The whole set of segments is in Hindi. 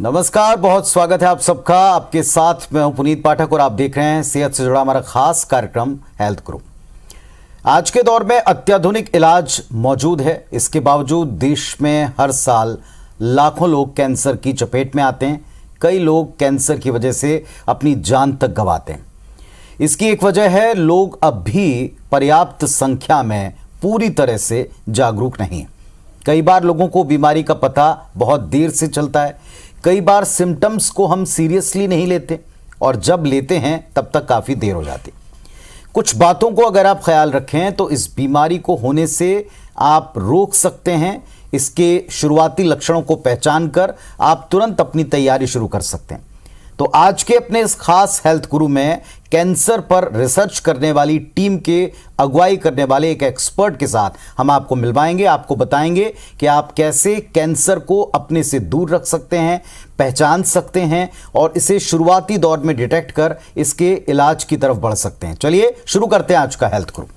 नमस्कार, बहुत स्वागत है आप सबका। आपके साथ मैं हूं पुनीत पाठक और आप देख रहे हैं सेहत से जुड़ा हमारा खास कार्यक्रम हेल्थ गुरु। आज के दौर में अत्याधुनिक इलाज मौजूद है, इसके बावजूद देश में हर साल लाखों लोग कैंसर की चपेट में आते हैं। कई लोग कैंसर की वजह से अपनी जान तक गंवाते हैं। इसकी एक वजह है, लोग अब भी पर्याप्त संख्या में पूरी तरह से जागरूक नहीं हैं। कई बार लोगों को बीमारी का पता बहुत देर से चलता है। कई बार सिम्टम्स को हम सीरियसली नहीं लेते और जब लेते हैं तब तक काफ़ी देर हो जाती। कुछ बातों को अगर आप ख्याल रखें तो इस बीमारी को होने से आप रोक सकते हैं। इसके शुरुआती लक्षणों को पहचान कर आप तुरंत अपनी तैयारी शुरू कर सकते हैं। तो आज के अपने इस खास हेल्थ गुरु में कैंसर पर रिसर्च करने वाली टीम के अगुवाई करने वाले एक एक्सपर्ट के साथ हम आपको मिलवाएंगे, आपको बताएंगे कि आप कैसे कैंसर को अपने से दूर रख सकते हैं, पहचान सकते हैं और इसे शुरुआती दौर में डिटेक्ट कर इसके इलाज की तरफ बढ़ सकते हैं। चलिए शुरू करते हैं आज का हेल्थ गुरु।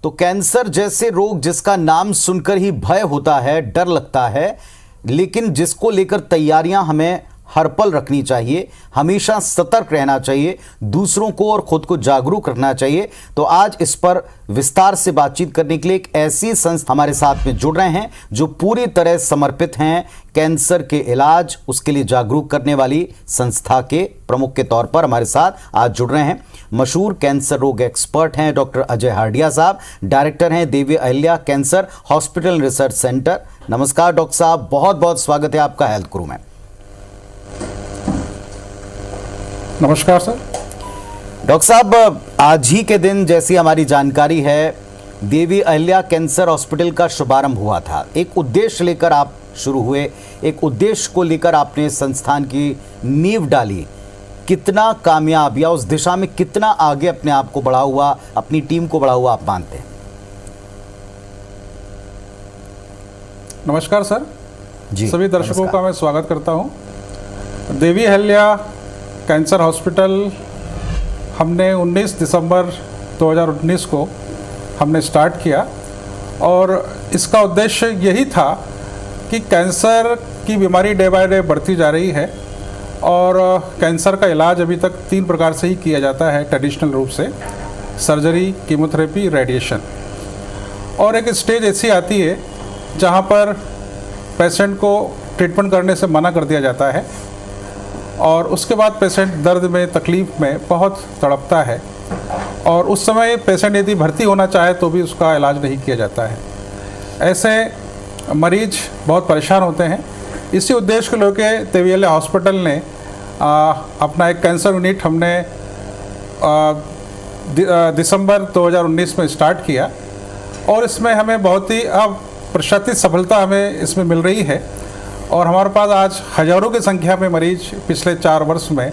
तो कैंसर जैसे रोग जिसका नाम सुनकर ही भय होता है, डर लगता है, लेकिन जिसको लेकर तैयारियां हमें हर पल रखनी चाहिए, हमेशा सतर्क रहना चाहिए, दूसरों को और खुद को जागरूक रखना चाहिए। तो आज इस पर विस्तार से बातचीत करने के लिए एक ऐसी संस्था हमारे साथ में जुड़ रहे हैं जो पूरी तरह समर्पित हैं कैंसर के इलाज, उसके लिए जागरूक करने वाली संस्था के प्रमुख के तौर पर हमारे साथ आज जुड़ रहे हैं। मशहूर कैंसर रोग एक्सपर्ट हैं डॉक्टर अजय हार्डिया साहब, डायरेक्टर हैं Devi Ahilya cancer hospital research centre. नमस्कार डॉक्टर साहब, बहुत बहुत स्वागत है आपका हेल्थ गुरु में। नमस्कार सर। डॉक्टर साहब, आज ही के दिन जैसी हमारी जानकारी है, देवी अहिल्या कैंसर हॉस्पिटल का शुभारंभ हुआ था। एक उद्देश्य लेकर आप शुरू हुए, एक उद्देश्य को लेकर आपने संस्थान की नींव डाली। कितना कामयाब या उस दिशा में कितना आगे अपने आप को बढ़ा हुआ, अपनी टीम को बढ़ा हुआ आप मानते हैं? नमस्कार सर जी, सभी दर्शकों का मैं स्वागत करता हूं। देवी अहिल्या कैंसर हॉस्पिटल हमने 19 दिसंबर 2019 को हमने स्टार्ट किया और इसका उद्देश्य यही था कि कैंसर की बीमारी डे बाय डे बढ़ती जा रही है और कैंसर का इलाज अभी तक 3 प्रकार से ही किया जाता है ट्रेडिशनल रूप से, सर्जरी, कीमोथेरेपी, रेडिएशन। और एक स्टेज ऐसी आती है जहां पर पेशेंट को ट्रीटमेंट करने से मना कर दिया जाता है और उसके बाद पेशेंट दर्द में, तकलीफ़ में बहुत तड़पता है और उस समय पेशेंट यदि भर्ती होना चाहे तो भी उसका इलाज नहीं किया जाता है। ऐसे मरीज बहुत परेशान होते हैं। इसी उद्देश्य को लेकर देवी अहिल्या हॉस्पिटल ने अपना एक कैंसर यूनिट हमने दिसंबर 2019 में स्टार्ट किया और इसमें हमें बहुत ही प्रतिशत सफलता हमें इसमें मिल रही है और हमारे पास आज हज़ारों की संख्या में मरीज पिछले 4 वर्ष में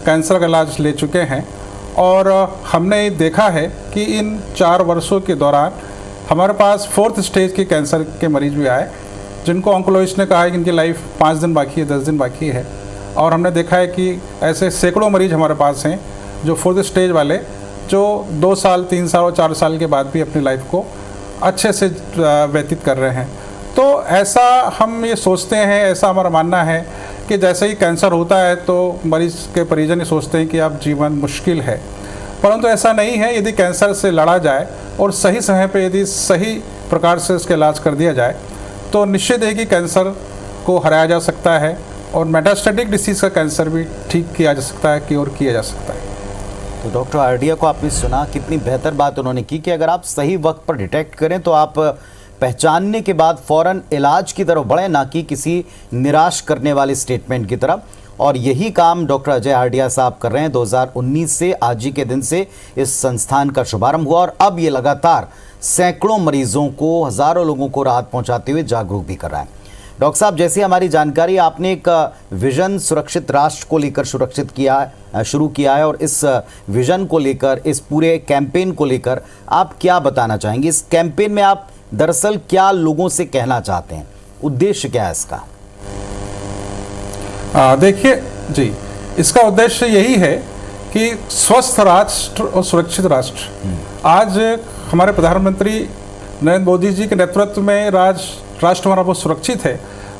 कैंसर का इलाज ले चुके हैं। और हमने देखा है कि इन 4 वर्षों के दौरान हमारे पास 4th स्टेज के कैंसर के मरीज भी आए जिनको ऑन्कोलॉजिस्ट ने कहा है कि इनकी लाइफ 5 दिन बाकी है, 10 दिन बाकी है। और हमने देखा है कि ऐसे सैकड़ों मरीज हमारे पास हैं जो 4th स्टेज वाले जो 2 साल, 3 साल और 4 साल के बाद भी अपनी लाइफ को अच्छे से व्यतीत कर रहे हैं। तो ऐसा हम ये सोचते हैं, ऐसा हमारा मानना है कि जैसे ही कैंसर होता है तो मरीज के परिजन ये सोचते हैं कि अब जीवन मुश्किल है, परंतु ऐसा नहीं है। यदि कैंसर से लड़ा जाए और सही समय पे यदि सही प्रकार से इसका इलाज कर दिया जाए तो निश्चित है कि कैंसर को हराया जा सकता है और मेटास्टेटिक डिसीज़ का कैंसर भी ठीक किया जा सकता है, क्योर किया जा सकता है। तो डॉक्टर हार्डिया को आपने सुना, कितनी बेहतर बात उन्होंने की कि अगर आप सही वक्त पर डिटेक्ट करें तो आप पहचानने के बाद फौरन इलाज की तरफ बढ़े, ना कि किसी निराश करने वाले स्टेटमेंट की तरफ। और यही काम डॉक्टर अजय हार्डिया साहब कर रहे हैं। 2019 से आज ही के दिन से इस संस्थान का शुभारंभ हुआ और अब ये लगातार सैकड़ों मरीजों को, हज़ारों लोगों को राहत पहुंचाते हुए जागरूक भी कर रहा है। डॉक्टर साहब, जैसे हमारी जानकारी, आपने एक विजन सुरक्षित राष्ट्र को लेकर शुरू किया है और इस विजन को लेकर, इस पूरे कैंपेन को लेकर आप क्या बताना चाहेंगे? इस कैंपेन में आप दरअसल क्या लोगों से कहना चाहते हैं? उद्देश्य क्या है इसका? देखिए जी, इसका उद्देश्य यही है कि स्वस्थ राष्ट्र और सुरक्षित राष्ट्र। आज हमारे प्रधानमंत्री नरेंद्र मोदी जी के नेतृत्व में राष्ट्र हमारा बहुत सुरक्षित है,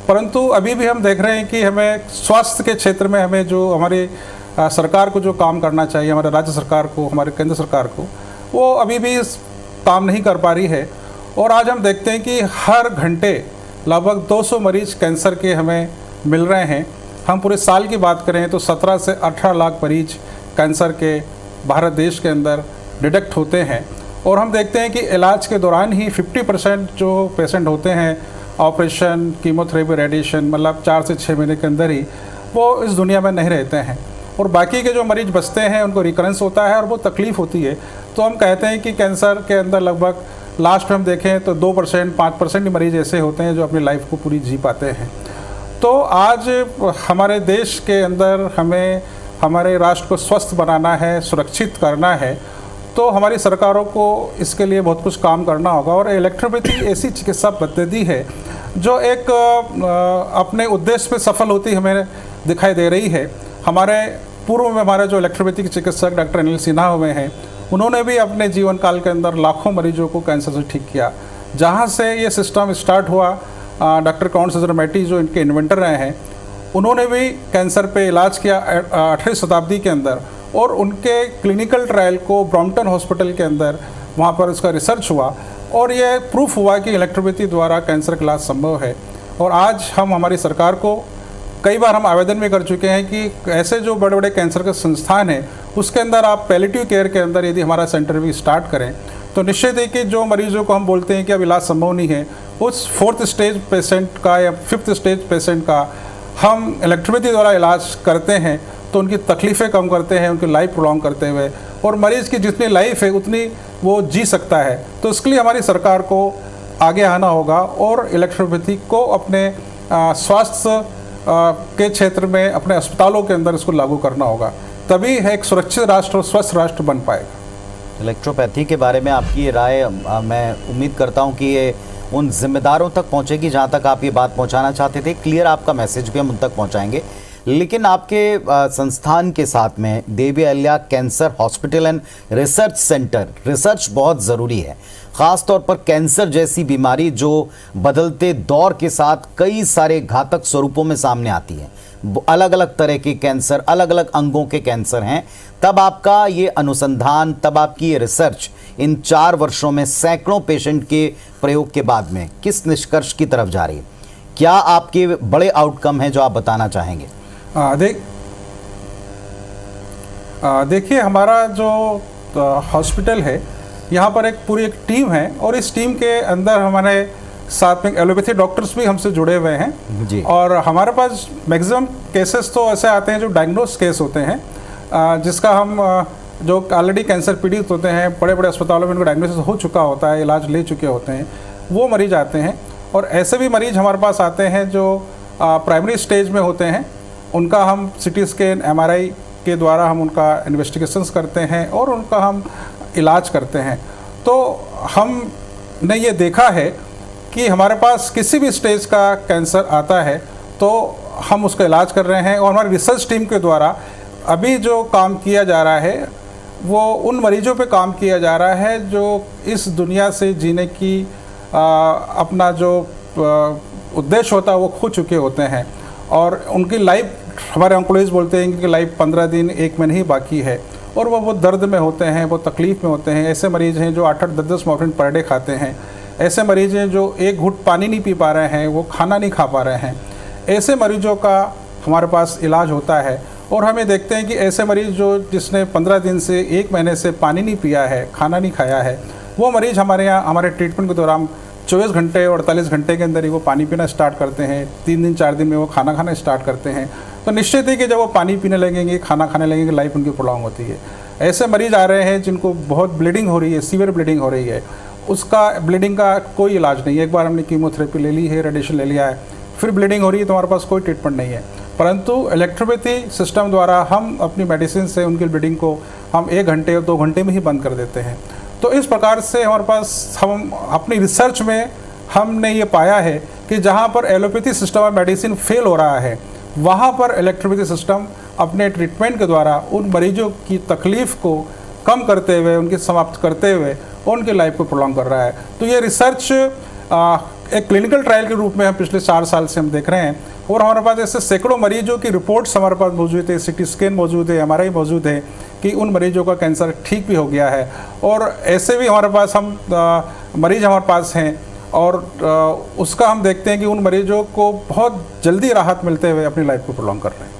परंतु अभी भी हम देख रहे हैं कि हमें स्वास्थ्य के क्षेत्र में हमें जो हमारी सरकार को जो काम करना चाहिए, हमारे राज्य सरकार को, हमारे केंद्र सरकार को, वो अभी भी काम नहीं कर पा रही है। और आज हम देखते हैं कि हर घंटे लगभग 200 मरीज कैंसर के हमें मिल रहे हैं। हम पूरे साल की बात करें तो 17 से 18 लाख मरीज कैंसर के भारत देश के अंदर डिटेक्ट होते हैं। और हम देखते हैं कि इलाज के दौरान ही 50% जो पेशेंट होते हैं ऑपरेशन, कीमोथेरेपी, रेडिएशन, मतलब 4 से 6 महीने के अंदर ही वो इस दुनिया में नहीं रहते हैं। और बाकी के जो मरीज बचते हैं उनको रिकरेंस होता है और वो तकलीफ़ होती है। तो हम कहते हैं कि कैंसर के अंदर लगभग लास्ट में हम देखें तो 2%, 5% ही मरीज ऐसे होते हैं जो अपनी लाइफ को पूरी जी पाते हैं। तो आज हमारे देश के अंदर हमें हमारे राष्ट्र को स्वस्थ बनाना है, सुरक्षित करना है, तो हमारी सरकारों को इसके लिए बहुत कुछ काम करना होगा। और इलेक्ट्रोपैथी ऐसी चिकित्सा पद्धति है जो एक अपने उद्देश्य में सफल होती हमें दिखाई दे रही है। हमारे पूर्व में हमारे जो इलेक्ट्रोपैथी के चिकित्सक डॉक्टर अनिल सिन्हा हुए हैं, उन्होंने भी अपने जीवन काल के अंदर लाखों मरीजों को कैंसर से ठीक किया। जहाँ से ये सिस्टम स्टार्ट हुआ, डॉक्टर कॉन सेजरमैटी जो इनके इन्वेंटर रहे हैं, उन्होंने भी कैंसर पे इलाज किया 18वीं शताब्दी के अंदर। और उनके क्लिनिकल ट्रायल को ब्रॉम्पटन हॉस्पिटल के अंदर वहाँ पर उसका रिसर्च हुआ और ये प्रूफ हुआ कि इलेक्ट्रोपैथी द्वारा कैंसर का इलाज संभव है। और आज हम हमारी सरकार को कई बार हम आवेदन भी कर चुके हैं कि ऐसे जो बड़े बड़े कैंसर के संस्थान हैं उसके अंदर आप पैलिएटिव केयर के अंदर यदि हमारा सेंटर भी स्टार्ट करें तो निश्चित है कि जो मरीजों को हम बोलते हैं कि अब इलाज संभव नहीं है, उस 4th स्टेज पेशेंट का या 5th स्टेज पेशेंट का हम इलेक्ट्रोपैथी द्वारा इलाज करते हैं तो उनकी तकलीफ़ें कम करते हैं, उनकी लाइफ प्रोलॉन्ग करते हुए, और मरीज़ की जितनी लाइफ है उतनी वो जी सकता है। तो इसके लिए हमारी सरकार को आगे आना होगा और इलेक्ट्रोपैथी को अपने स्वास्थ्य के क्षेत्र में, अपने अस्पतालों के अंदर इसको लागू करना होगा, तभी एक सुरक्षित राष्ट्र और स्वस्थ राष्ट्र बन पाएगा। इलेक्ट्रोपैथी के बारे में आपकी ये राय मैं उम्मीद करता हूँ कि ये उन जिम्मेदारों तक पहुँचेगी जहाँ तक आप ये बात पहुँचाना चाहते थे। क्लियर आपका मैसेज भी हम उन तक पहुँचाएंगे। लेकिन आपके संस्थान के साथ में Devi Ahilya cancer hospital and research centre, research बहुत ज़रूरी है, ख़ास तौर पर कैंसर जैसी बीमारी जो बदलते दौर के साथ कई सारे घातक स्वरूपों में सामने आती है। अलग अलग तरह के कैंसर, अलग अलग अंगों के कैंसर हैं। तब आपका ये अनुसंधान, तब आपकी ये रिसर्च इन 4 वर्षों में सैकड़ों पेशेंट के प्रयोग के बाद में किस निष्कर्ष की तरफ जा रही है? क्या आपके बड़े आउटकम हैं जो आप बताना चाहेंगे? देखिए, हमारा जो हॉस्पिटल है यहाँ पर पूरी एक टीम है और इस टीम के अंदर हमारे साथ में एलोपैथी डॉक्टर्स भी हमसे जुड़े हुए हैं जी। और हमारे पास मैक्सिमम केसेस तो ऐसे आते हैं जो डायग्नोस केस होते हैं, जिसका हम जो ऑलरेडी कैंसर पीड़ित होते हैं, बड़े बड़े अस्पतालों में उनका डायग्नोसिस हो चुका होता है, इलाज ले चुके होते हैं, वो मरीज आते हैं। और ऐसे भी मरीज हमारे पास आते हैं जो प्राइमरी स्टेज में होते हैं, उनका हम CT स्कैन, MRI के द्वारा हम उनका इन्वेस्टिगेशंस करते हैं और उनका हम इलाज करते हैं। तो हमने ये देखा है कि हमारे पास किसी भी स्टेज का कैंसर आता है तो हम उसका इलाज कर रहे हैं। और हमारी रिसर्च टीम के द्वारा अभी जो काम किया जा रहा है वो उन मरीजों पे काम किया जा रहा है जो इस दुनिया से जीने की अपना जो उद्देश्य होता है वो खो चुके होते हैं और उनकी लाइफ, हमारे ऑन्कोलॉजिस्ट बोलते हैं कि लाइफ 15 दिन, 1 महीने ही बाकी है और वो दर्द में होते हैं, वो तकलीफ़ में होते हैं। ऐसे मरीज़ हैं जो 8-8, 10-10 मॉर्फिन पर डे खाते हैं। ऐसे मरीज़ हैं जो एक घूंट पानी नहीं पी पा रहे हैं, वो खाना नहीं खा पा रहे हैं। ऐसे मरीजों का हमारे पास इलाज होता है और हमें देखते हैं कि ऐसे मरीज़ जिसने 15 दिन से 1 महीने से पानी नहीं पिया है, खाना नहीं खाया है, वो मरीज़ हमारे यहाँ हमारे ट्रीटमेंट के दौरान 24 घंटे और 48 घंटे के अंदर ही वो पानी पीना स्टार्ट करते हैं। 3 दिन 4 दिन में वो खाना खाना स्टार्ट करते हैं। तो निश्चित है कि जब वो पानी पीने लगेंगे, खाना खाने लगेंगे, लाइफ उनकी प्रोलॉन्ग होती है। ऐसे मरीज आ रहे हैं जिनको बहुत ब्लीडिंग हो रही है, सीवियर ब्लीडिंग हो रही है, उसका ब्लीडिंग का कोई इलाज नहीं है। एक बार हमने कीमोथेरेपी ले ली है, रेडिएशन ले लिया है, फिर ब्लीडिंग हो रही है तो हमारे पास कोई ट्रीटमेंट नहीं है। परंतु इलेक्ट्रोपैथी सिस्टम द्वारा हम अपनी मेडिसिन से उनकी ब्लीडिंग को हम 1 घंटे और 2 घंटे में ही बंद कर देते हैं। तो इस प्रकार से हमारे पास हम अपनी रिसर्च में हमने ये पाया है कि जहाँ पर एलोपैथी सिस्टम और मेडिसिन फेल हो रहा है, वहाँ पर इलेक्ट्रोपैथी सिस्टम अपने ट्रीटमेंट के द्वारा उन मरीजों की तकलीफ़ को कम करते हुए, उनकी समाप्त करते हुए उनकी लाइफ को प्रोलॉन्ग कर रहा है। तो ये रिसर्च एक क्लिनिकल ट्रायल के रूप में हम पिछले 4 साल से हम देख रहे हैं, और हमारे पास ऐसे सैकड़ों मरीजों की रिपोर्ट्स हमारे पास मौजूद है, सीटी स्कैन मौजूद है, MRI मौजूद है कि उन मरीजों का कैंसर ठीक भी हो गया है। और ऐसे भी हमारे पास मरीज हमारे पास हैं, और उसका हम देखते हैं कि उन मरीजों को बहुत जल्दी राहत मिलते हुए अपनी लाइफ को प्रोलॉन्ग कर रहे हैं।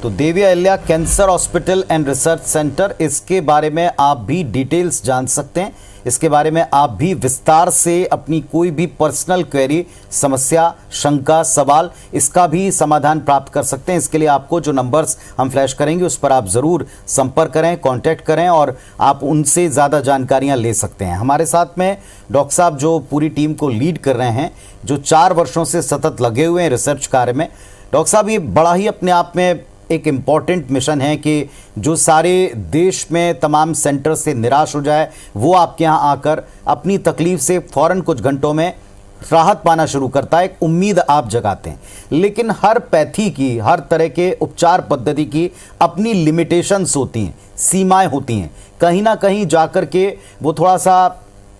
तो Devi Ahilya cancer hospital and research centre, इसके बारे में आप भी डिटेल्स जान सकते हैं। इसके बारे में आप भी विस्तार से अपनी कोई भी पर्सनल क्वेरी, समस्या, शंका, सवाल, इसका भी समाधान प्राप्त कर सकते हैं। इसके लिए आपको जो नंबर्स हम फ्लैश करेंगे उस पर आप ज़रूर संपर्क करें, कांटेक्ट करें और आप उनसे ज़्यादा जानकारियां ले सकते हैं। हमारे साथ में डॉक्टर साहब जो पूरी टीम को लीड कर रहे हैं, जो 4 वर्षों से सतत लगे हुए हैं रिसर्च कार्य में। डॉक्टर साहब, ये बड़ा ही अपने आप में एक इम्पॉर्टेंट मिशन है कि जो सारे देश में तमाम सेंटर से निराश हो जाए, वो आपके यहाँ आकर अपनी तकलीफ से फ़ौरन कुछ घंटों में राहत पाना शुरू करता है, एक उम्मीद आप जगाते हैं। लेकिन हर पैथी की, हर तरह के उपचार पद्धति की अपनी लिमिटेशंस होती हैं, सीमाएं होती हैं। कहीं ना कहीं जाकर के वो थोड़ा सा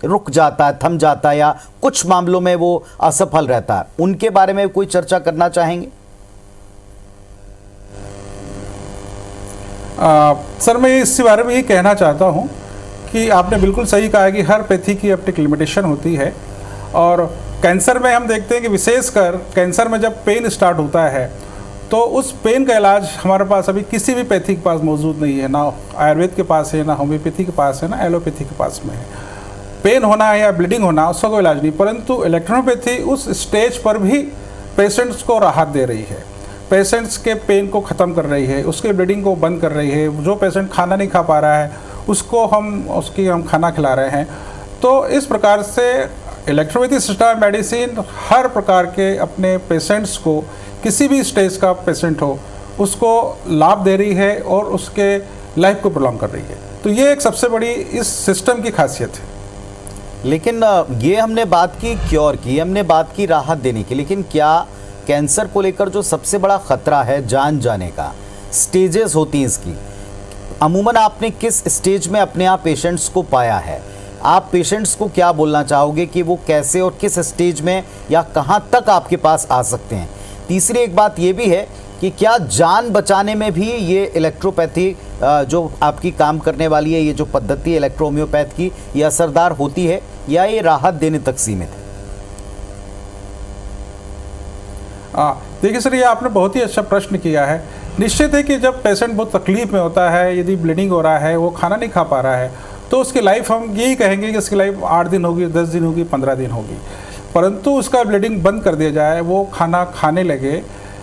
रुक जाता है, थम जाता है, या कुछ मामलों में वो असफल रहता है। उनके बारे में कोई चर्चा करना चाहेंगे? सर, मैं इस बारे में ये कहना चाहता हूँ कि आपने बिल्कुल सही कहा कि हर पैथी की अपनी लिमिटेशन होती है। और कैंसर में हम देखते हैं कि विशेषकर कैंसर में जब पेन स्टार्ट होता है तो उस पेन का इलाज हमारे पास अभी किसी भी पैथी के पास मौजूद नहीं है। ना आयुर्वेद के पास है, ना होम्योपैथी के पास है, ना एलोपैथी के पास में है। पेन होना या ब्लीडिंग होना, उसका कोई इलाज नहीं, परंतु इलेक्ट्रोपैथी उस स्टेज पर भी पेशेंट्स को राहत दे रही है, पेशेंट्स के पेन को ख़त्म कर रही है, उसके ब्लीडिंग को बंद कर रही है। जो पेशेंट खाना नहीं खा पा रहा है उसको हम खाना खिला रहे हैं। तो इस प्रकार से इलेक्ट्रोपैथी सिस्टम मेडिसिन हर प्रकार के अपने पेशेंट्स को, किसी भी स्टेज का पेशेंट हो, उसको लाभ दे रही है और उसके लाइफ को प्रोलॉन्ग कर रही है। तो ये एक सबसे बड़ी इस सिस्टम की खासियत है। लेकिन ये हमने बात की क्योर की, हमने बात की राहत देने की, लेकिन क्या कैंसर को लेकर जो सबसे बड़ा खतरा है जान जाने का, स्टेजेस होती हैं इसकी, अमूमन आपने किस स्टेज में अपने आप पेशेंट्स को पाया है? आप पेशेंट्स को क्या बोलना चाहोगे कि वो कैसे और किस स्टेज में या कहां तक आपके पास आ सकते हैं? तीसरी एक बात ये भी है कि क्या जान बचाने में भी ये इलेक्ट्रोपैथी जो आपकी काम करने वाली है, ये जो पद्धति है इलेक्ट्रो होम्योपैथ की, ये असरदार होती है या ये राहत देने तक सीमित है? देखिए सर, ये आपने बहुत ही अच्छा प्रश्न किया है। निश्चित है कि जब पेशेंट बहुत तकलीफ में होता है, यदि ब्लीडिंग हो रहा है, वो खाना नहीं खा पा रहा है, तो उसकी लाइफ, हम यही कहेंगे कि उसकी लाइफ 8 दिन होगी, 10 दिन होगी, 15 दिन होगी। परंतु उसका ब्लीडिंग बंद कर दिया जाए, वो खाना खाने लगे,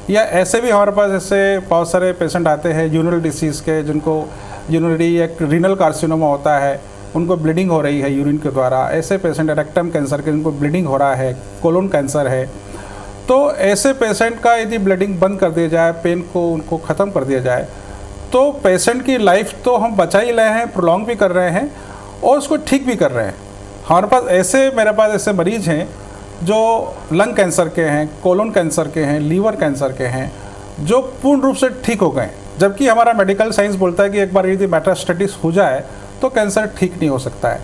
या ऐसे भी हमारे पास ऐसे बहुत सारे पेशेंट आते हैं यूरिनरी डिसीज़ के, जिनको यूरिनरी या रीनल कार्सिनोमा होता है, उनको ब्लीडिंग हो रही है यूरिन के द्वारा। ऐसे पेशेंट रेक्टम कैंसर के, जिनको ब्लीडिंग हो रहा है, कोलोन कैंसर है। तो ऐसे पेशेंट का यदि ब्लीडिंग बंद कर दिया जाए, पेन को उनको ख़त्म कर दिया जाए, तो पेशेंट की लाइफ तो हम बचा ही रहे हैं, प्रोलॉन्ग भी कर रहे हैं और उसको ठीक भी कर रहे हैं। हमारे पास मेरे पास ऐसे मरीज हैं जो लंग कैंसर के हैं, कोलोन कैंसर के हैं, लीवर कैंसर के हैं, जो पूर्ण रूप से ठीक हो गए। जबकि हमारा मेडिकल साइंस बोलता है कि एक बार यदि मेटास्टेटिस हो जाए तो कैंसर ठीक नहीं हो सकता है,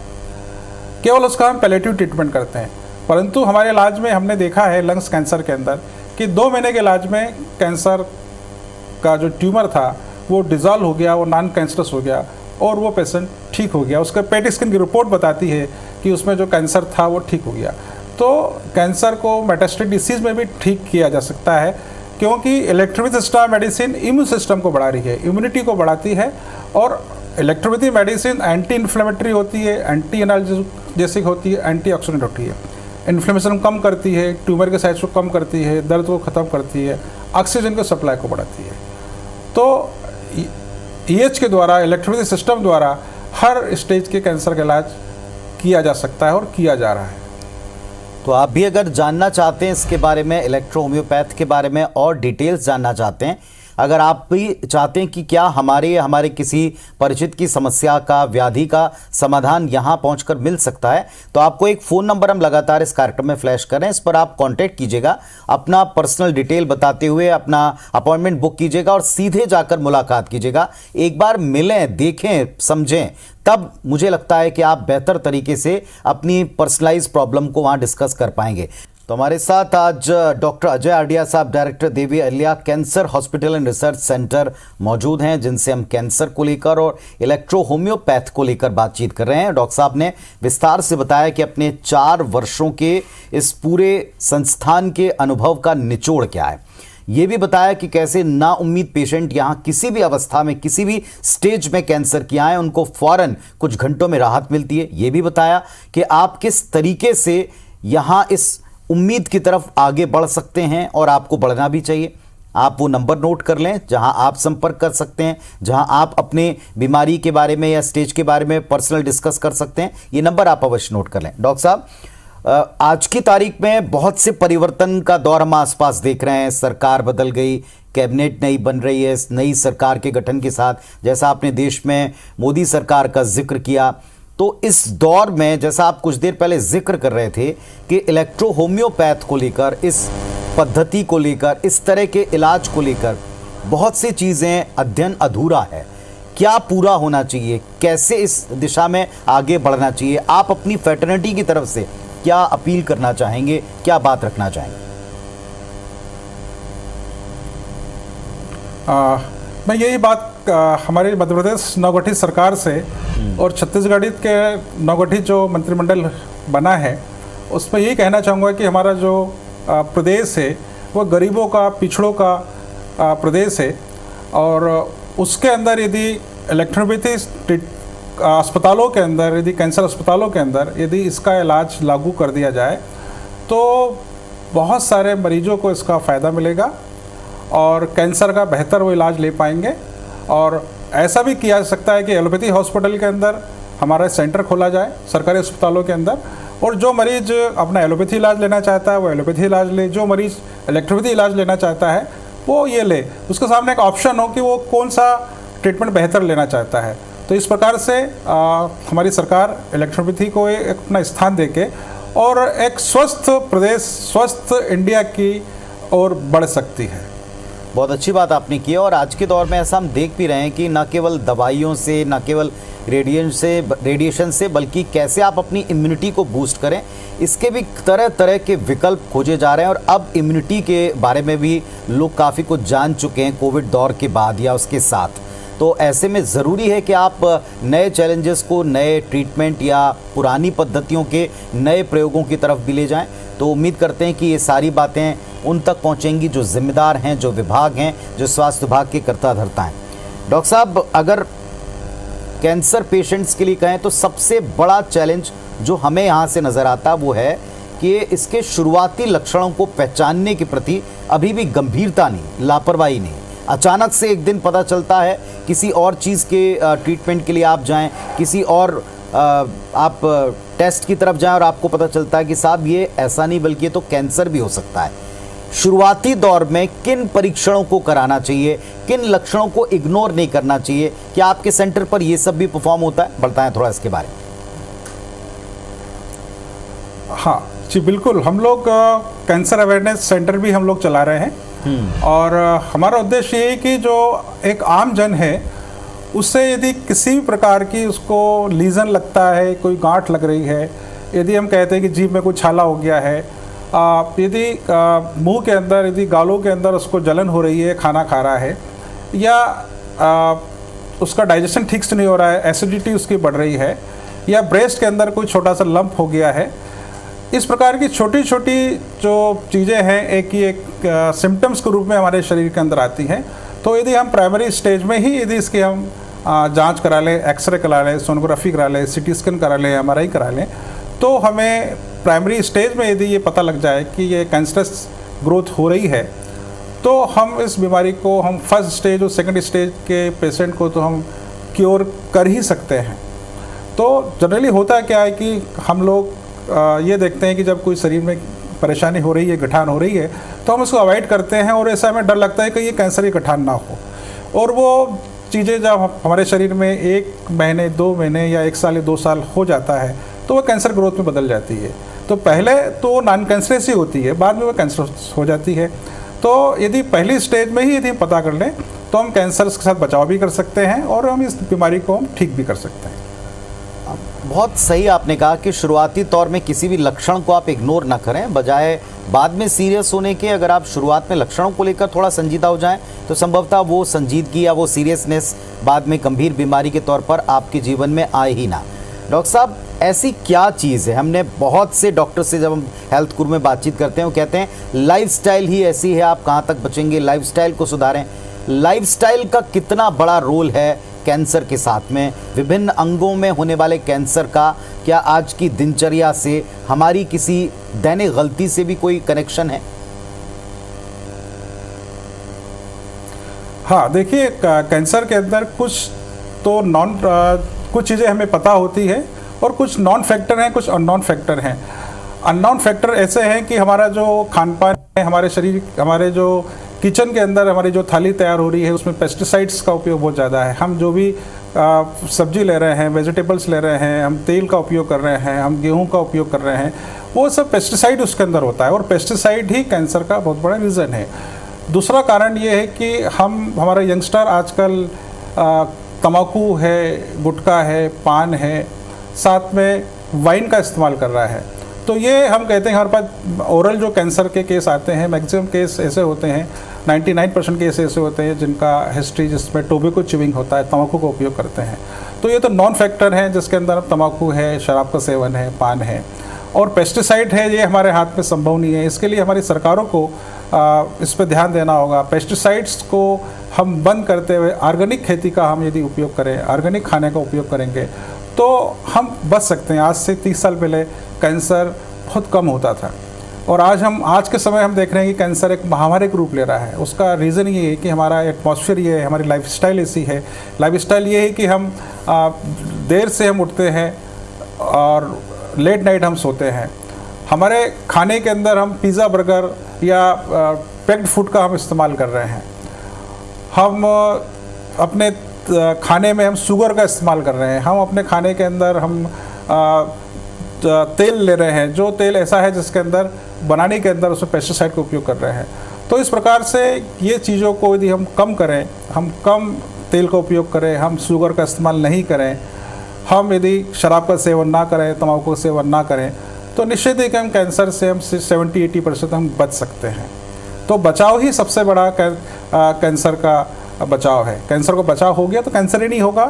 केवल उसका हम पैलेटिव ट्रीटमेंट करते हैं। परंतु हमारे इलाज में हमने देखा है लंग्स कैंसर के अंदर कि 2 महीने के इलाज में कैंसर का जो ट्यूमर था वो डिज़ॉल्व हो गया, वो नॉन कैंसरस हो गया और वो पेशेंट ठीक हो गया। उसका पेट स्कैन की रिपोर्ट बताती है कि उसमें जो कैंसर था वो ठीक हो गया। तो कैंसर को मेटास्टेटिक डिसीज़ में भी ठीक किया जा सकता है, क्योंकि electropathy system medicine immune system को बढ़ा रही है, इम्यूनिटी को बढ़ाती है। और इलेक्ट्रोपैथी मेडिसिन एंटी इन्फ्लेमेटरी होती है, एंटी एनाल्जेसिक होती है, एंटी ऑक्सीडेंट होती है, इन्फ्लेमेशन कम करती है, ट्यूमर के साइज को कम करती है, दर्द को ख़त्म करती है, ऑक्सीजन के सप्लाई को बढ़ाती है। तो EH के द्वारा, इलेक्ट्रोपैथी सिस्टम द्वारा हर स्टेज के कैंसर का इलाज किया जा सकता है और किया जा रहा है। तो आप भी अगर जानना चाहते हैं इसके बारे में, इलेक्ट्रो होम्योपैथ के बारे में और डिटेल्स जानना चाहते हैं, अगर आप भी चाहते हैं कि क्या हमारे किसी परिचित की समस्या का, व्याधि का समाधान यहां पहुंचकर मिल सकता है, तो आपको एक फ़ोन नंबर हम लगातार इस कार्यक्रम में फ्लैश कर रहे हैं। इस पर आप कांटेक्ट कीजिएगा, अपना पर्सनल डिटेल बताते हुए अपना अपॉइंटमेंट बुक कीजिएगा और सीधे जाकर मुलाकात कीजिएगा। एक बार मिलें, देखें, समझें, तब मुझे लगता है कि आप बेहतर तरीके से अपनी पर्सनलाइज प्रॉब्लम को वहां डिस्कस कर पाएंगे। तो हमारे साथ आज डॉक्टर अजय आडिया साहब, director Devi Ahilya cancer hospital and research centre मौजूद हैं, जिनसे हम कैंसर को लेकर और इलेक्ट्रो होम्योपैथ को लेकर बातचीत कर रहे हैं। डॉक्टर साहब ने विस्तार से बताया कि अपने 4 वर्षों के इस पूरे संस्थान के अनुभव का निचोड़ क्या है। ये भी बताया कि कैसे नाउम्मीद पेशेंट यहाँ किसी भी अवस्था में, किसी भी स्टेज में कैंसर की आए, उनको फौरन कुछ घंटों में राहत मिलती है। ये भी बताया कि आप किस तरीके से यहाँ इस उम्मीद की तरफ आगे बढ़ सकते हैं और आपको बढ़ना भी चाहिए। आप वो नंबर नोट कर लें जहां आप संपर्क कर सकते हैं, जहां आप अपने बीमारी के बारे में या स्टेज के बारे में पर्सनल डिस्कस कर सकते हैं। ये नंबर आप अवश्य नोट कर लें। डॉक्टर साहब, आज की तारीख में बहुत से परिवर्तन का दौर हम आसपास देख रहे हैं। सरकार बदल गई, कैबिनेट नई बन रही है। नई सरकार के गठन के साथ, जैसा आपने देश में मोदी सरकार का जिक्र किया, तो इस दौर में जैसा आप कुछ देर पहले जिक्र कर रहे थे कि इलेक्ट्रो होम्योपैथ को लेकर, इस पद्धति को लेकर, इस तरह के इलाज को लेकर बहुत सी चीज़ें अध्ययन अधूरा है। क्या पूरा होना चाहिए, कैसे इस दिशा में आगे बढ़ना चाहिए? आप अपनी फ्रेटर्निटी की तरफ से क्या अपील करना चाहेंगे, क्या बात रखना चाहेंगे? मैं यही बात हमारे मध्य प्रदेश नवगठित सरकार से और छत्तीसगढ़ के नवगठित जो मंत्रिमंडल बना है उसमें यही कहना चाहूँगा कि हमारा जो प्रदेश है वो गरीबों का, पिछड़ों का प्रदेश है, और उसके अंदर यदि इलेक्ट्रोपैथी अस्पतालों के अंदर, यदि कैंसर अस्पतालों के अंदर यदि इसका इलाज लागू कर दिया जाए तो बहुत सारे मरीजों को इसका फ़ायदा मिलेगा और कैंसर का बेहतर वो इलाज ले पाएंगे। और ऐसा भी किया जा सकता है कि एलोपैथी हॉस्पिटल के अंदर हमारा सेंटर खोला जाए सरकारी अस्पतालों के अंदर, और जो मरीज अपना एलोपैथी इलाज लेना चाहता है वो एलोपैथी इलाज ले, जो मरीज इलेक्ट्रोपैथी इलाज लेना चाहता है वो ये ले, उसके सामने एक ऑप्शन हो कि वो कौन सा ट्रीटमेंट बेहतर लेना चाहता है। तो इस प्रकार से हमारी सरकार इलेक्ट्रोपैथी को एक अपना स्थान देके और एक स्वस्थ प्रदेश, स्वस्थ इंडिया की ओर बढ़ सकती है। बहुत अच्छी बात आपने की। और आज के दौर में ऐसा हम देख भी रहे हैं कि न केवल दवाइयों से, न केवल रेडिएशन से, बल्कि कैसे आप अपनी इम्यूनिटी को बूस्ट करें, इसके भी तरह तरह के विकल्प खोजे जा रहे हैं। और अब इम्यूनिटी के बारे में भी लोग काफ़ी कुछ जान चुके हैं कोविड दौर के बाद या उसके साथ। तो ऐसे में ज़रूरी है कि आप नए चैलेंजेस को, नए ट्रीटमेंट या पुरानी पद्धतियों के नए प्रयोगों की तरफ भी ले जाएं। तो उम्मीद करते हैं कि ये सारी बातें उन तक पहुंचेंगी जो जिम्मेदार हैं, जो विभाग हैं, जो स्वास्थ्य विभाग के कर्ता धर्ता हैं। डॉक्टर साहब, अगर कैंसर पेशेंट्स के लिए कहें तो सबसे बड़ा चैलेंज जो हमें यहाँ से नज़र आता वो है कि इसके शुरुआती लक्षणों को पहचानने के प्रति अभी भी गंभीरता नहीं, लापरवाही नहीं। अचानक से एक दिन पता चलता है, किसी और चीज़ के ट्रीटमेंट के लिए आप जाएं, किसी और आप टेस्ट की तरफ जाएं और आपको पता चलता है कि साहब ये ऐसा नहीं बल्कि ये तो कैंसर भी हो सकता है। शुरुआती दौर में किन परीक्षणों को कराना चाहिए, किन लक्षणों को इग्नोर नहीं करना चाहिए? क्या आपके सेंटर पर ये सब भी परफॉर्म होता है? बताएं थोड़ा इसके बारे में। हाँ जी, बिल्कुल। हम लोग कैंसर अवेयरनेस सेंटर भी हम लोग चला रहे हैं, और हमारा उद्देश्य ये है कि जो एक आम जन है उससे यदि किसी भी प्रकार की उसको लीजन लगता है, कोई गांठ लग रही है, यदि हम कहते हैं कि जीभ में कोई छाला हो गया है, यदि मुंह के अंदर, यदि गालों के अंदर उसको जलन हो रही है, खाना खा रहा है, या उसका डाइजेशन ठीक से नहीं हो रहा है, एसिडिटी उसकी बढ़ रही है, या ब्रेस्ट के अंदर कोई छोटा सा लंप हो गया है, इस प्रकार की छोटी छोटी जो चीज़ें हैं एक ही एक सिम्टम्स के रूप में हमारे शरीर के अंदर आती हैं, तो यदि हम प्राइमरी स्टेज में ही यदि इसकी हम जांच करा लें, एक्सरे करा लें, सोनोग्राफी करा लें, सीटी स्कैन करा लें, एमआरआई करा लें, तो हमें प्राइमरी स्टेज में यदि ये पता लग जाए कि ये कैंसरस ग्रोथ हो रही है, तो हम इस बीमारी को, हम फर्स्ट स्टेज और सेकंड स्टेज के पेशेंट को तो हम क्योर कर ही सकते हैं। तो जनरली होता क्या है कि हम लोग ये देखते हैं कि जब कोई शरीर में परेशानी हो रही है, गठान हो रही है, तो हम उसको अवॉइड करते हैं और ऐसा हमें डर लगता है कि ये कैंसर इकट्ठा ना हो। और वो चीज़ें जब हमारे शरीर में 1 महीने 2 महीने या 1 साल या 2 साल हो जाता है तो वो कैंसर ग्रोथ में बदल जाती है। तो पहले तो नॉन कैंसरस ही होती है, बाद में वो कैंसर हो जाती है। तो यदि पहली स्टेज में ही यदि हम पता कर लें तो हम कैंसर के साथ बचाव भी कर सकते हैं और हम इस बीमारी को हम ठीक भी कर सकते हैं। बहुत सही आपने कहा कि शुरुआती तौर में किसी भी लक्षण को आप इग्नोर ना करें, बजाय बाद में सीरियस होने के अगर आप शुरुआत में लक्षणों को लेकर थोड़ा संजीदा हो जाएं तो संभवतः वो संजीदगी या वो सीरियसनेस बाद में गंभीर बीमारी के तौर पर आपके जीवन में आए ही ना। डॉक्टर साहब, ऐसी क्या चीज़ है, हमने बहुत से डॉक्टर से जब हम हेल्थ गुरु में बातचीत करते हैं वो कहते हैं लाइफस्टाइल ही ऐसी है, आप कहाँ तक बचेंगे, लाइफस्टाइल को सुधारें। लाइफस्टाइल का कितना बड़ा रोल है कैंसर के साथ में, विभिन्न अंगों में होने वाले कैंसर का क्या आज की दिनचर्या से, हमारी किसी दैनिक गलती से भी कोई कनेक्शन है? हाँ, देखिए कैंसर के अंदर कुछ चीज़ें हमें पता होती है और कुछ नॉन फैक्टर हैं, कुछ अननोन फैक्टर हैं। अननोन फैक्टर ऐसे हैं कि हमारा जो खान पान है, हमारे शरीर, हमारे जो किचन के अंदर हमारी जो थाली तैयार हो रही है उसमें पेस्टिसाइड्स का उपयोग बहुत ज़्यादा है। हम जो भी सब्जी ले रहे हैं, वेजिटेबल्स ले रहे हैं, हम तेल का उपयोग कर रहे हैं, हम गेहूं का उपयोग कर रहे हैं, वो सब पेस्टिसाइड उसके अंदर होता है और पेस्टिसाइड ही कैंसर का बहुत बड़ा रीज़न है। दूसरा कारण ये है कि हमारे यंगस्टर आजकल तम्बाकू है, गुटखा है, पान है, साथ में वाइन का इस्तेमाल कर रहा है। तो ये हम कहते हैं हमारे पास ओरल जो कैंसर के केस आते हैं, मैक्सिमम केस ऐसे होते हैं, 99% केस ऐसे होते हैं जिनका हिस्ट्री जिसमें टोबैको च्यूइंग होता है, तम्बाकू का उपयोग करते हैं। तो ये तो नॉन फैक्टर हैं जिसके अंदर तम्बाकू है, शराब का सेवन है, पान है और पेस्टिसाइड है, ये हमारे हाथ में संभव नहीं है। इसके लिए हमारी सरकारों को इस पर ध्यान देना होगा। पेस्टिसाइड्स को हम बंद करते हुए ऑर्गेनिक खेती का हम यदि उपयोग करें, ऑर्गेनिक खाने का उपयोग करेंगे तो हम बच सकते हैं। आज से 30 साल पहले कैंसर बहुत कम होता था और आज के समय हम देख रहे हैं कि कैंसर एक महामारी का रूप ले रहा है। उसका रीज़न ये है कि हमारा एटमॉस्फेयर ये है, हमारी लाइफस्टाइल ऐसी है। लाइफस्टाइल ये है कि हम देर से हम उठते हैं और लेट नाइट हम सोते हैं। हमारे खाने के अंदर हम पिज़्ज़ा, बर्गर या पैक्ड फूड का हम इस्तेमाल कर रहे हैं। हम अपने खाने में हम शुगर का इस्तेमाल कर रहे हैं। हम अपने खाने के अंदर हम तेल ले रहे हैं, जो तेल ऐसा है जिसके अंदर बनाने के अंदर उसमें पेस्टिसाइड का उपयोग कर रहे हैं। तो इस प्रकार से ये चीज़ों को यदि हम कम करें, हम कम तेल का उपयोग करें, हम शुगर का इस्तेमाल नहीं करें, हम यदि शराब का सेवन ना करें, तम्बाकू का सेवन ना करें, तो निश्चित ही कि हम कैंसर से हम 70-80% हम बच सकते हैं। तो बचाव ही सबसे बड़ा कैंसर का बचाव है। कैंसर को बचाव हो गया तो कैंसर ही नहीं होगा,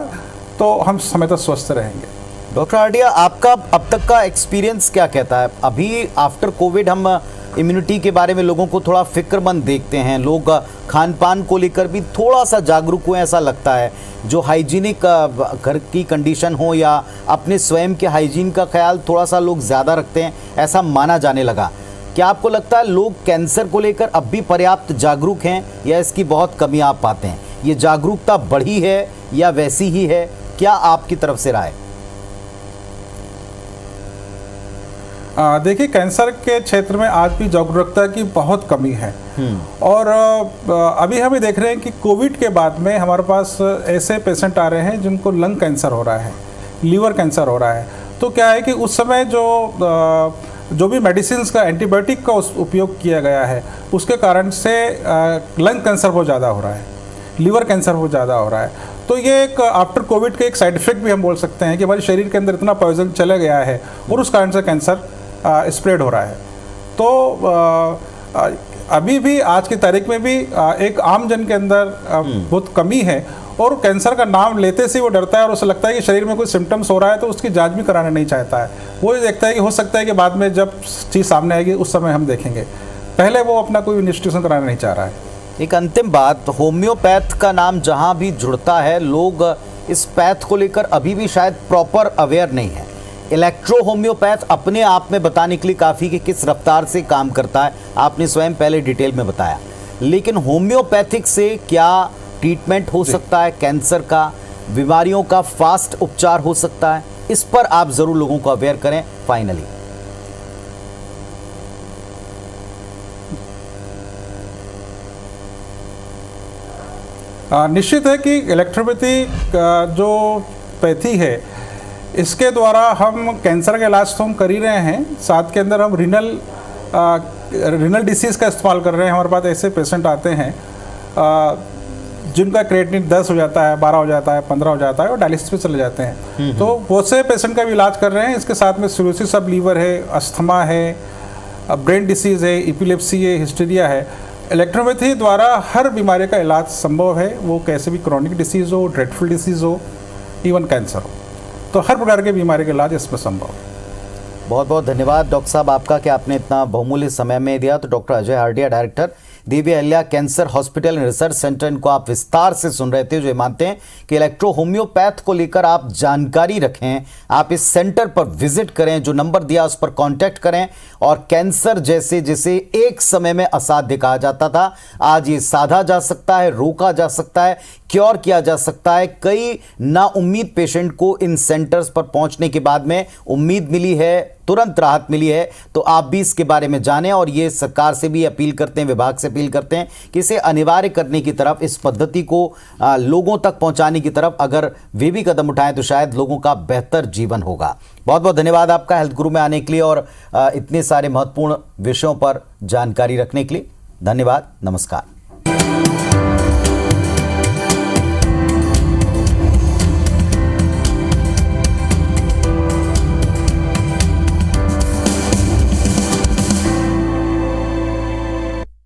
तो हम समय तक स्वस्थ रहेंगे। डॉक्टर आडिया, आपका अब तक का एक्सपीरियंस क्या कहता है? अभी आफ्टर कोविड हम इम्यूनिटी के बारे में लोगों को थोड़ा फिक्रमंद देखते हैं, लोग खान पान को लेकर भी थोड़ा सा जागरूक हुए ऐसा लगता है। जो हाइजीनिक घर की कंडीशन हो या अपने स्वयं के हाइजीन का ख्याल थोड़ा सा लोग ज़्यादा रखते हैं, ऐसा माना जाने लगा। क्या आपको लगता है लोग कैंसर को लेकर अब भी पर्याप्त जागरूक हैं या इसकी बहुत कमी आप पाते हैं? ये जागरूकता बढ़ी है या वैसी ही है? क्या आपकी तरफ से राय? देखिए, कैंसर के क्षेत्र में आज भी जागरूकता की बहुत कमी है और अभी हम देख रहे हैं कि कोविड के बाद में हमारे पास ऐसे पेशेंट आ रहे हैं जिनको लंग कैंसर हो रहा है, लीवर कैंसर हो रहा है। तो क्या है कि उस समय जो भी मेडिसिन का, एंटीबायोटिक का उपयोग किया गया है उसके कारण से लंग कैंसर बहुत ज़्यादा हो रहा है, लीवर कैंसर बहुत ज़्यादा हो रहा है। तो ये एक आफ्टर कोविड के एक साइड इफेक्ट भी हम बोल सकते हैं कि हमारे शरीर के अंदर इतना पॉइजन चला गया है और उस कारण से कैंसर स्प्रेड हो रहा है। तो अभी भी आज की तारीख में भी एक आम जन के अंदर बहुत कमी है और कैंसर का नाम लेते से वो डरता है और उसे लगता है कि शरीर में कोई सिम्टम्स हो रहा है तो उसकी जांच भी कराना नहीं चाहता है। वो ये देखता है कि हो सकता है कि बाद में जब चीज़ सामने आएगी उस समय हम देखेंगे, पहले वो अपना कोई इन्वेस्टिगेशन कराना नहीं चाह रहा है। एक अंतिम बात, होम्योपैथ का नाम जहाँ भी जुड़ता है लोग इस पैथ को लेकर अभी भी शायद प्रॉपर अवेयर नहीं है। इलेक्ट्रो होम्योपैथ अपने आप में बताने के लिए काफ़ी कि किस रफ्तार से काम करता है आपने स्वयं पहले डिटेल में बताया, लेकिन होम्योपैथिक से क्या ट्रीटमेंट हो सकता है कैंसर का, बीमारियों का फास्ट उपचार हो सकता है? इस पर आप ज़रूर लोगों को अवेयर करें। फाइनली निश्चित है कि इलेक्ट्रोपैथी जो पैथी है इसके द्वारा हम कैंसर का इलाज तो हम कर ही रहे हैं, साथ के अंदर हम रीनल डिसीज़ का इस्तेमाल कर रहे हैं। हमारे पास ऐसे पेशेंट आते हैं जिनका क्रिएटिनिन 10 हो जाता है, 12 हो जाता है, 15 हो जाता है और डायलिसिस पे चले जाते हैं। तो वो से पेशेंट का भी इलाज कर रहे हैं। इसके साथ में सिरोसिस ऑफ लीवर है, अस्थमा है, ब्रेन डिसीज़ है, एपिलेप्सी है, हिस्टीरिया है। इलेक्ट्रोपैथी द्वारा हर बीमारी का इलाज संभव है, वो कैसे भी क्रॉनिक डिसीज़ हो, ड्रेडफुल डिसीज़ हो, इवन कैंसर हो, तो हर प्रकार के बीमारी का इलाज इसमें संभव है। बहुत बहुत धन्यवाद डॉक्टर साहब आपका कि आपने इतना बहुमूल्य समय में दिया। तो doctor Ajay Hardia, director Devi Ahilya cancer hospital and research centre, इनको आप विस्तार से सुन रहे थे, जो मानते हैं कि इलेक्ट्रो होम्योपैथ को लेकर आप जानकारी रखें, आप इस सेंटर पर विजिट करें, जो नंबर दिया उस पर कांटेक्ट करें और कैंसर जैसे जिसे एक समय में असाध्य कहा जाता था, आज ये साधा जा सकता है, रोका जा सकता है, क्योर किया जा सकता है। कई नाउम्मीद पेशेंट को इन सेंटर्स पर पहुंचने के बाद में उम्मीद मिली है, तुरंत राहत मिली है। तो आप भी इसके बारे में जानें और ये सरकार से भी अपील करते हैं, विभाग से अपील करते हैं कि इसे अनिवार्य करने की तरफ, इस पद्धति को लोगों तक पहुंचाने की तरफ अगर वे भी कदम उठाएं तो शायद लोगों का बेहतर जीवन होगा। बहुत बहुत धन्यवाद आपका हेल्थ गुरु में आने के लिए और इतने सारे महत्वपूर्ण विषयों पर जानकारी रखने के लिए। धन्यवाद, नमस्कार।